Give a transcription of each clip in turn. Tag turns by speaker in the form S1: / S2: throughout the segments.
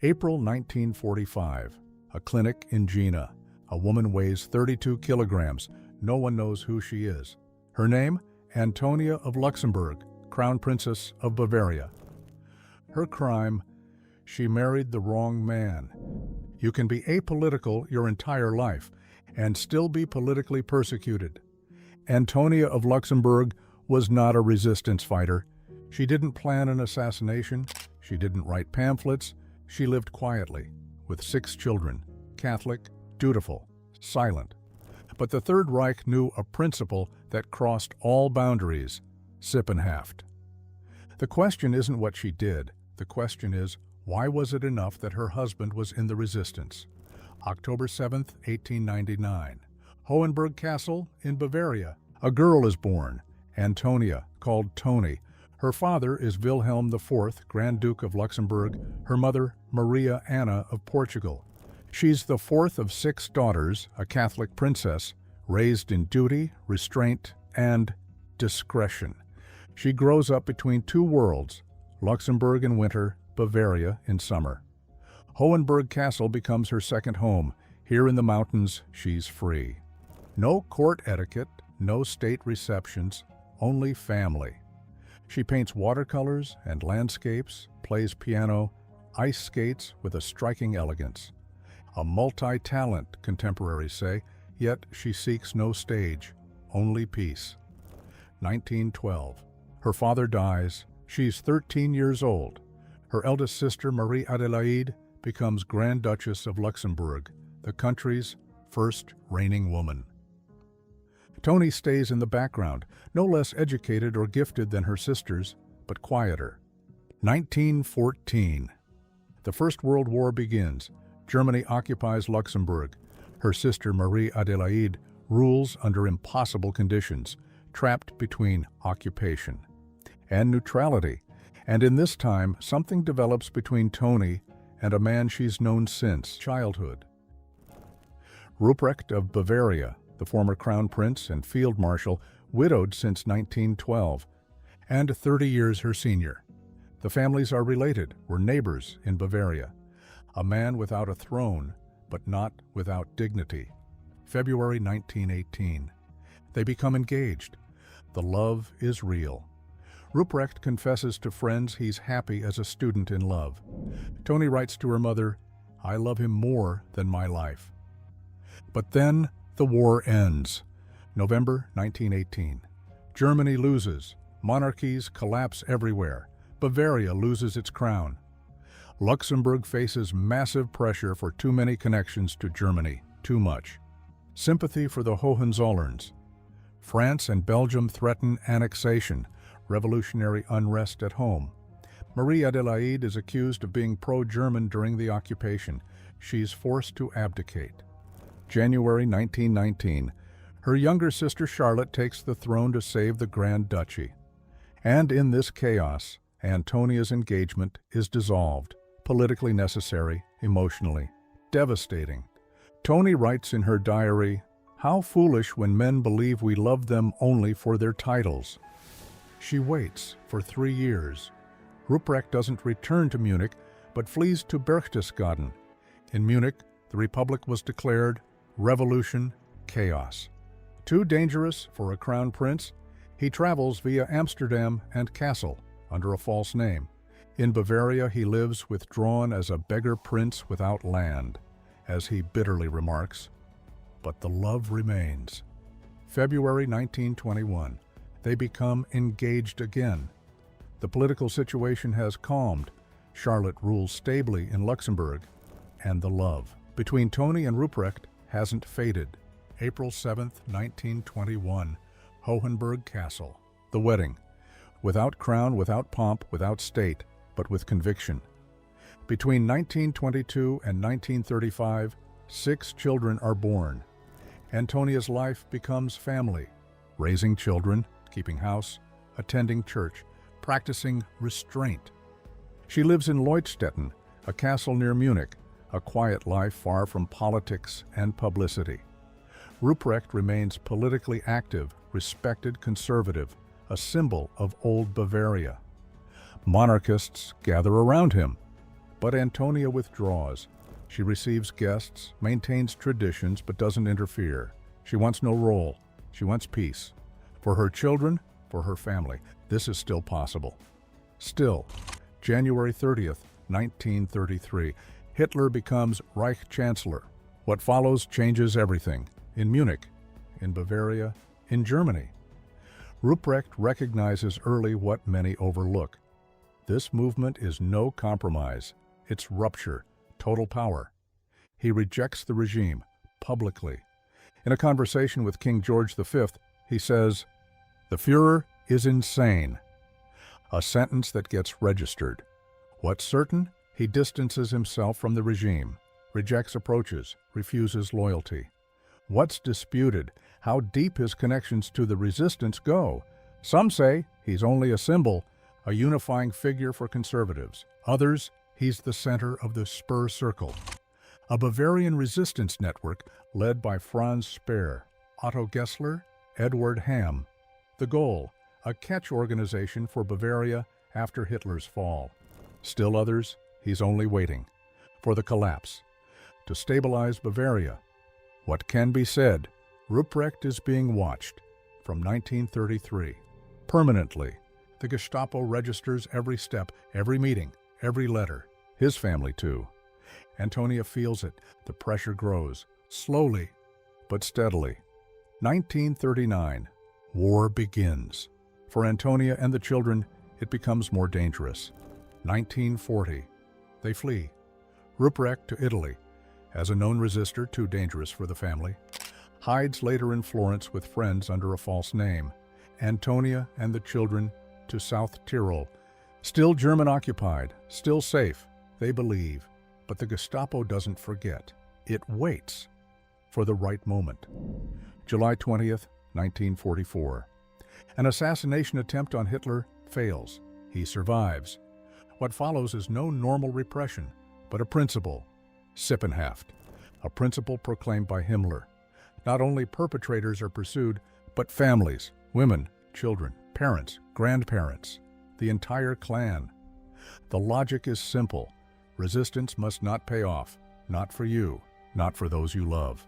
S1: April 1945. A clinic in Jena. A woman weighs 32 kilograms. No one knows who she is. Her name? Antonia of Luxembourg, Crown Princess of Bavaria. Her crime? She married the wrong man. You can be apolitical your entire life and still be politically persecuted. Antonia of Luxembourg was not a resistance fighter. She didn't plan an assassination. She didn't write pamphlets. She lived quietly, with 6 children, Catholic, dutiful, silent. But the Third Reich knew a principle that crossed all boundaries: Sippenhaft. The question isn't what she did. The question is, why was it enough that her husband was in the resistance? October 7, 1899. Hohenburg Castle in Bavaria. A girl is born, Antonia, called Toni. Her father is Wilhelm IV, Grand Duke of Luxembourg. Her mother, Maria Anna of Portugal. She's the 4th of 6 daughters, a Catholic princess, raised in duty, restraint, and discretion. She grows up between 2 worlds, Luxembourg in winter, Bavaria in summer. Hohenburg Castle becomes her second home. Here in the mountains, she's free. No court etiquette, no state receptions, only family. She paints watercolors and landscapes, plays piano, ice skates with a striking elegance. A multi-talent, contemporaries say, yet she seeks no stage, only peace. 1912. Her father dies. She's 13 years old. Her eldest sister, Maria Adelaide, becomes Grand Duchess of Luxembourg, the country's first reigning woman. Toni stays in the background, no less educated or gifted than her sisters, but quieter. 1914. The First World War begins. Germany occupies Luxembourg. Her sister Maria Adelaide rules under impossible conditions, trapped between occupation and neutrality. And in this time, something develops between Toni and a man she's known since childhood. Ruprecht of Bavaria, the former crown prince and field marshal, widowed since 1912, and 30 years her senior. The families are related, were neighbors in Bavaria. A man without a throne, but not without dignity. February 1918. They become engaged. The love is real. Ruprecht confesses to friends he's happy as a student in love. Toni writes to her mother, "I love him more than my life." But then the war ends. November 1918. Germany loses. Monarchies collapse everywhere. Bavaria loses its crown. Luxembourg faces massive pressure for too many connections to Germany, too much. Sympathy for the Hohenzollerns. France and Belgium threaten annexation, revolutionary unrest at home. Marie Adelaide is accused of being pro-German during the occupation. She's forced to abdicate. January 1919. Her younger sister Charlotte takes the throne to save the Grand Duchy. And in this chaos, Antonia's engagement is dissolved. Politically necessary, emotionally devastating. Toni writes in her diary, "How foolish when men believe we love them only for their titles." She waits for 3 years. Ruprecht doesn't return to Munich, but flees to Berchtesgaden. In Munich, the Republic was declared, revolution, chaos. Too dangerous for a crown prince, he travels via Amsterdam and Kassel under a false name. In Bavaria, he lives withdrawn as a beggar prince without land, as he bitterly remarks. But the love remains. February 1921. They become engaged again. The political situation has calmed. Charlotte rules stably in Luxembourg, and the love between Toni and Ruprecht hasn't faded. April 7, 1921. Hohenburg Castle. The wedding. Without crown, without pomp, without state, but with conviction. Between 1922 and 1935, 6 children are born. Antonia's life becomes family, raising children, keeping house, attending church, practicing restraint. She lives in Leutstetten, a castle near Munich, a quiet life far from politics and publicity. Ruprecht remains politically active, respected conservative, a symbol of old Bavaria. Monarchists gather around him. But Antonia withdraws. She receives guests, maintains traditions, but doesn't interfere. She wants no role. She wants peace. For her children, for her family, this is still possible. Still, January 30th, 1933, Hitler becomes Reich Chancellor. What follows changes everything. In Munich, in Bavaria, in Germany. Ruprecht recognizes early what many overlook. This movement is no compromise. It's rupture, total power. He rejects the regime, publicly. In a conversation with King George V, he says, "The Führer is insane." A sentence that gets registered. What's certain? He distances himself from the regime, rejects approaches, refuses loyalty. What's disputed? How deep his connections to the resistance go. Some say he's only a symbol, a unifying figure for conservatives. Others, he's the center of the Spur Circle, a Bavarian resistance network led by Franz Speer, Otto Gessler, Edward Hamm. The goal, a catch organization for Bavaria after Hitler's fall. Still others, he's only waiting for the collapse, to stabilize Bavaria. What can be said? Ruprecht is being watched from 1933. Permanently, the Gestapo registers every step, every meeting, every letter. His family, too. Antonia feels it. The pressure grows, slowly but steadily. 1939. War begins. For Antonia and the children, it becomes more dangerous. 1940. They flee. Ruprecht to Italy. As a known resistor, too dangerous for the family. Hides later in Florence with friends under a false name. Antonia and the children to South Tyrol. Still German-occupied, still safe, they believe. But the Gestapo doesn't forget. It waits for the right moment. July 20th, 1944. An assassination attempt on Hitler fails. He survives. What follows is no normal repression, but a principle. Sippenhaft, a principle proclaimed by Himmler. Not only perpetrators are pursued, but families, women, children, parents, grandparents, the entire clan. The logic is simple. Resistance must not pay off, not for you, not for those you love.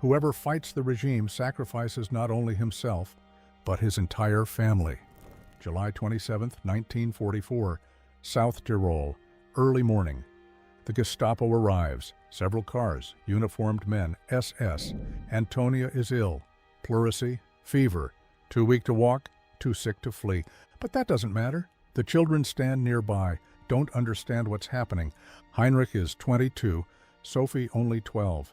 S1: Whoever fights the regime sacrifices not only himself, but his entire family. July 27, 1944, South Tyrol, early morning. The Gestapo arrives, several cars, uniformed men, SS. Antonia is ill, pleurisy, fever, too weak to walk, too sick to flee. But that doesn't matter. The children stand nearby, don't understand what's happening. Heinrich is 22, Sophie only 12.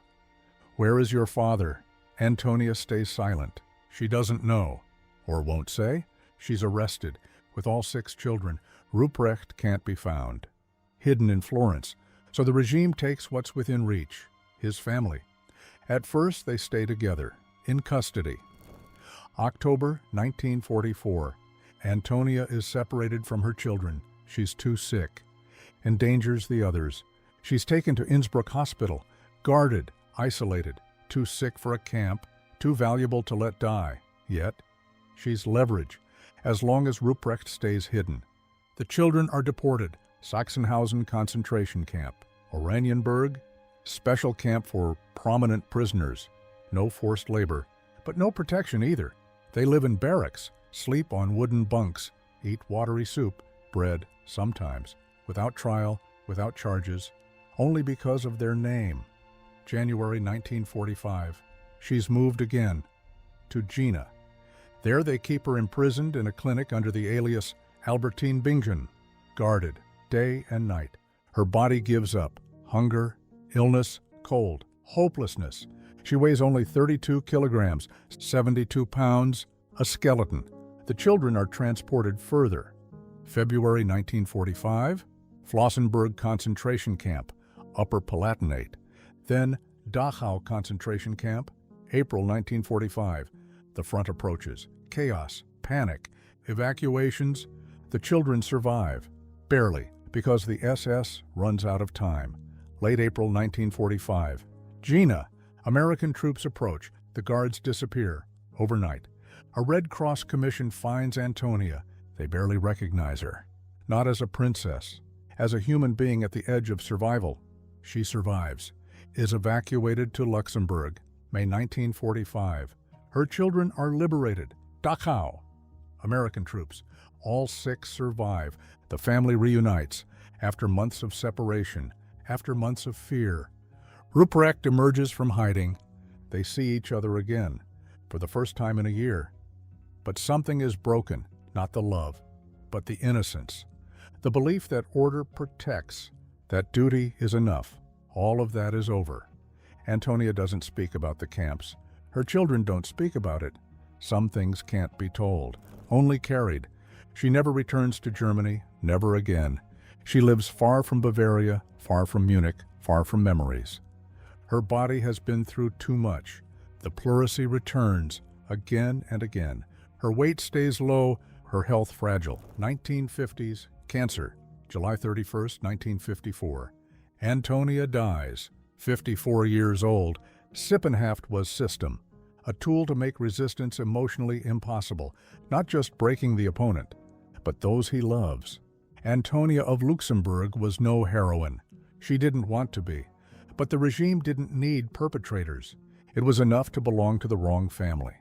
S1: Where is your father? Antonia stays silent. She doesn't know, or won't say. She's arrested, with all 6 children. Ruprecht can't be found. Hidden in Florence. So the regime takes what's within reach, his family. At first, they stay together, in custody. October 1944. Antonia is separated from her children. She's too sick. Endangers the others. She's taken to Innsbruck Hospital, guarded, isolated, too sick for a camp, too valuable to let die. Yet, she's leverage, as long as Ruprecht stays hidden. The children are deported. Sachsenhausen concentration camp. Oranienburg, special camp for prominent prisoners. No forced labor, but no protection either. They live in barracks, sleep on wooden bunks, eat watery soup, bread, sometimes, without trial, without charges, only because of their name. January 1945. She's moved again, to Jena. There they keep her imprisoned in a clinic under the alias Albertine Bingen, guarded day and night. Her body gives up. Hunger, illness, cold, hopelessness. She weighs only 32 kilograms, 72 pounds, a skeleton. The children are transported further. February 1945, Flossenburg concentration camp, Upper Palatinate. Then Dachau concentration camp, April 1945. The front approaches. Chaos, panic, evacuations. The children survive. Barely, because the SS runs out of time. Late April 1945. Jena. American troops approach. The guards disappear. Overnight. A Red Cross commission finds Antonia. They barely recognize her. Not as a princess. As a human being at the edge of survival, she survives, is evacuated to Luxembourg, May 1945. Her children are liberated. Dachau. American troops. All 6 survive. The family reunites, after months of separation, after months of fear. Ruprecht emerges from hiding. They see each other again, for the first time in a year. But something is broken, not the love, but the innocence. The belief that order protects, that duty is enough. All of that is over. Antonia doesn't speak about the camps. Her children don't speak about it. Some things can't be told, only carried. She never returns to Germany, never again. She lives far from Bavaria, far from Munich, far from memories. Her body has been through too much. The pleurisy returns again and again. Her weight stays low, her health fragile. 1950s, cancer, July 31st, 1954. Antonia dies, 54 years old. Sippenhaft was system, a tool to make resistance emotionally impossible, not just breaking the opponent, but those he loves. Antonia of Luxembourg was no heroine. She didn't want to be. But the regime didn't need perpetrators. It was enough to belong to the wrong family.